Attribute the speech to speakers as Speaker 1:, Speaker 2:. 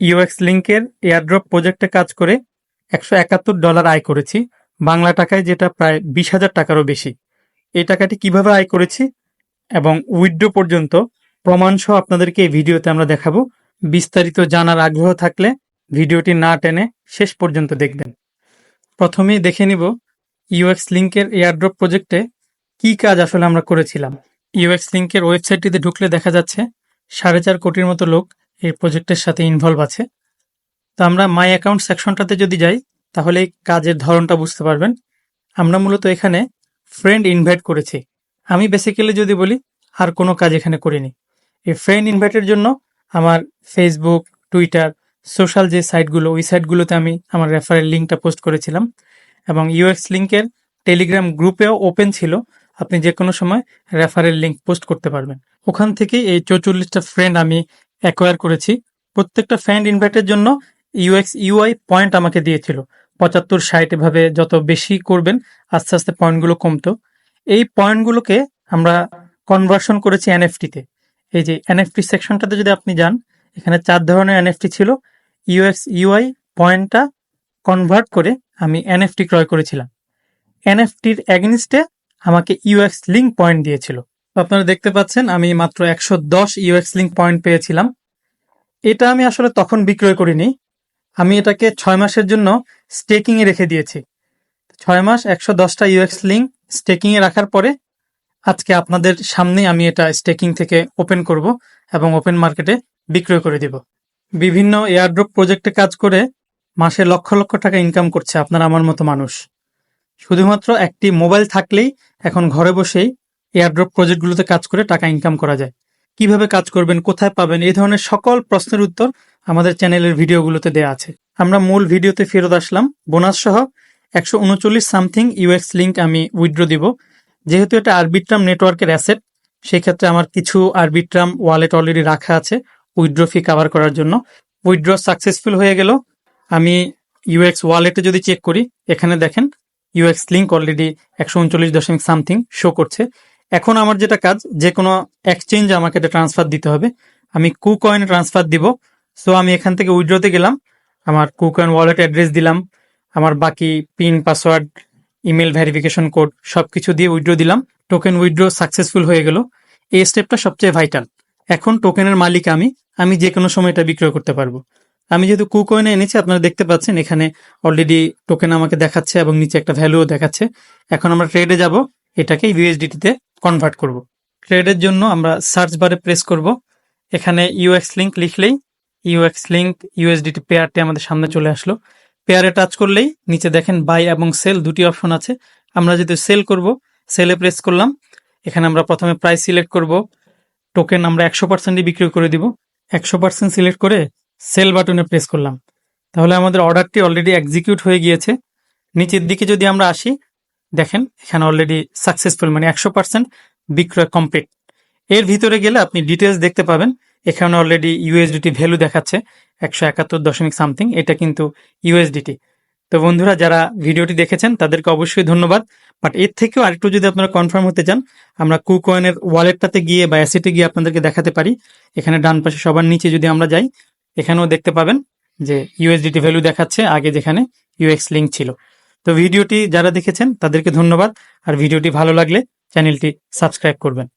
Speaker 1: UX লিঙ্কের airdrop প্রজেক্টে কাজ করে $171 আয় করেছি, বাংলা টাকায় যেটা প্রায় 20,000 টাকারও বেশি। এই টাকাটি কিভাবে আয় করেছি এবং উইথড্র পর্যন্ত প্রমাণসহ আপনাদেরকে এই ভিডিওতে আমরা দেখাবো। বিস্তারিত জানার আগ্রহ থাকলে ভিডিওটি না টেনে শেষ পর্যন্ত দেখবেন। প্রথমেই দেখে নিব ইউএক্স লিঙ্কের এয়ারড্রপ প্রজেক্টে কি কাজ আসলে আমরা করেছিলাম। ইউএক্স লিঙ্কের ওয়েবসাইটটিতে ঢুকলে দেখা যাচ্ছে 4.5 কোটির মতো লোক এই প্রজেক্টের সাথে ইনভলভ আছে। তো আমরা মাই অ্যাকাউন্ট সেকশনটাতে যদি যাই তাহলে এই কাজের ধরনটা বুঝতে পারবেন। আমরা মূলত এখানে ফ্রেন্ড ইনভাইট করেছি। আমি বেসিক্যালি যদি বলি আর কোনো কাজ এখানে করিনি। এই ফ্রেন্ড ইনভাইটের জন্য আমার ফেসবুক, টুইটার, সোশ্যাল যে সাইটগুলো ওই সাইটগুলোতে আমি আমার রেফারেল লিঙ্কটা পোস্ট করেছিলাম এবং ইউএক্স লিঙ্কের টেলিগ্রাম গ্রুপেও ওপেন ছিল, আপনি যে কোনো সময় রেফারেল লিঙ্ক পোস্ট করতে পারবেন। ওখান থেকে এই 44টা ফ্রেন্ড আমি অ্যাকোয়ার করেছি। প্রত্যেকটা ফ্রেন্ড ইনভাইটের জন্য ইউএক্স ইউআই পয়েন্ট আমাকে দিয়েছিল 75-60, এভাবে যত বেশি করবেন আস্তে আস্তে পয়েন্টগুলো কমতো। এই পয়েন্টগুলোকে আমরা কনভার্সন করেছি এনএফটিতে। এই যে এনএফটি সেকশনটাতে যদি আপনি যান, এখানে 4 ধরনের এনএফটি ছিল। ইউএক্স ইউআই পয়েন্টটা কনভার্ট করে আমি এনএফটি ক্রয় করেছিলাম। এনএফটির এগেনিস্টে আমাকে ইউএক্স লিঙ্ক পয়েন্ট দিয়েছিল। আপনারা দেখতে পাচ্ছেন আমি মাত্র 110 ইউএক্স লিঙ্ক পয়েন্ট পেয়েছিলাম। এটা আমি আসলে তখন বিক্রয় করিনি, আমি এটাকে 6 মাসের জন্য স্টেকিং এ রেখে দিয়েছি। 6 মাস 110টা ইউএক্স লিঙ্ক স্টেকিং এ রাখার পরে আজকে আপনাদের সামনে আমি এটা স্টেকিং থেকে ওপেন করব এবং ওপেন মার্কেটে বিক্রয় করে দিব। বিভিন্ন এয়ারড্রপ প্রজেক্টে কাজ করে মাসে লক্ষ লক্ষ টাকা ইনকাম করছে আপনার আমার মতো মানুষ। শুধুমাত্র একটি মোবাইল থাকলেই এখন ঘরে বসেই এয়ারড্রপ প্রজেক্টগুলোতে কাজ করে টাকা ইনকাম করা যায়। কিভাবে কাজ করবেন, কোথায় পাবেন, এই ধরনের সকল প্রশ্নের উত্তর আমাদের চ্যানেলের ভিডিওগুলোতে দেওয়া আছে। আমরা মূল ভিডিওতে ফেরত আসলাম। বোনাস সহ 139 সামথিং ইউএক্স লিঙ্ক আমি উইথড্র দিব। যেহেতু এটা আরবিট্রাম নেটওয়ার্কের অ্যাসেট, সেই ক্ষেত্রে আমার কিছু আরবিট্রাম ওয়ালেট অলরেডি রাখা আছে উইথড্র ফি কভার করার জন্য। উইথড্র সাকসেসফুল হয়ে গেল। আমি ইউএক্স ওয়ালেটে যদি চেক করি, এখানে দেখেন UX link already 139 something show করছে। এখন আমার যেটা কাজ, যে কোনো এক্সচেঞ্জ আমাকে এটা ট্রান্সফার দিতে হবে। আমি কুকয়েনে ট্রান্সফার দিব। সো আমি এখান থেকে উইথড্রতে গেলাম, আমার কুকয়েন ওয়ালেট অ্যাড্রেস দিলাম, আমার বাকি pin, password, email verification code সবকিছু দিয়ে উইথড্র দিলাম। টোকেন উইথড্র সাকসেসফুল হয়ে গেল। এই স্টেপটা সবচেয়ে ভাইটাল। এখন টোকেনের মালিক আমি যে কোনো সময় এটা বিক্রয় করতে পারবো। আমি যেহেতু কুকয়েনে এনেছি, আপনারা দেখতে পাচ্ছেন এখানে অলরেডি টোকেন আমাকে দেখাচ্ছে এবং নিচে একটা ভ্যালুও দেখাচ্ছে। এখন আমরা ট্রেডে যাব, এটাকে ইউএসডিটিতে কনভার্ট করব। ট্রেডের জন্য আমরা সার্চ বারে প্রেস করব। এখানে ইউএক্স লিঙ্ক লিখলেই ইউএক্স লিঙ্ক ইউএসডিটি পেয়ারটি আমাদের সামনে চলে আসলো। পেয়ারে টাচ করলেই নিচে দেখেন বাই এবং সেল দুটি অপশন আছে। আমরা যদি সেল করব, সেলে প্রেস করলাম। এখানে আমরা প্রথমে প্রাইস সিলেক্ট করব। টোকেন আমরা 100% বিক্রি করে দিব। 100% সিলেক্ট করে সেল বাটনে প্রেস করলাম। তাহলে আমাদের অর্ডারটি অলরেডি এক্সিকিউট হয়ে গিয়েছে। নিচের দিকে যদি আমরা আসি, দেখেন এখানে অলরেডি সাকসেসফুল, মানে 100% বিক্রয় কমপ্লিট। এর ভিতরে গেলে আপনি ডিটেলস দেখতে পাবেন। এখানে অলরেডি ইউএসডিটি ভ্যালু দেখাচ্ছে 171 সামথিং, এটা কিন্তু ইউএসডিটি। তো বন্ধুরা, যারা ভিডিওটি দেখেছেন তাদেরকে অবশ্যই ধন্যবাদ। বাট এর থেকেও আরেকটু যদি আপনারা কনফার্ম হতে চান, আমরা কুকয়েনের ওয়ালেটটাতে গিয়ে বা অ্যাসেটে গিয়ে আপনাদেরকে দেখাতে পারি। এখানে ডান পাশে সবার নিচে যদি আমরা যাই, এখানেও দেখতে পাবেন যে ইউএসডিটি ভ্যালু দেখাচ্ছে আগে যেখানে ইউএক্স লিঙ্ক ছিল। তো ভিডিওটি যারা দেখেছেন তাদেরকে ধন্যবাদ। আর ভিডিওটি ভালো লাগলে চ্যানেলটি সাবস্ক্রাইব করবেন।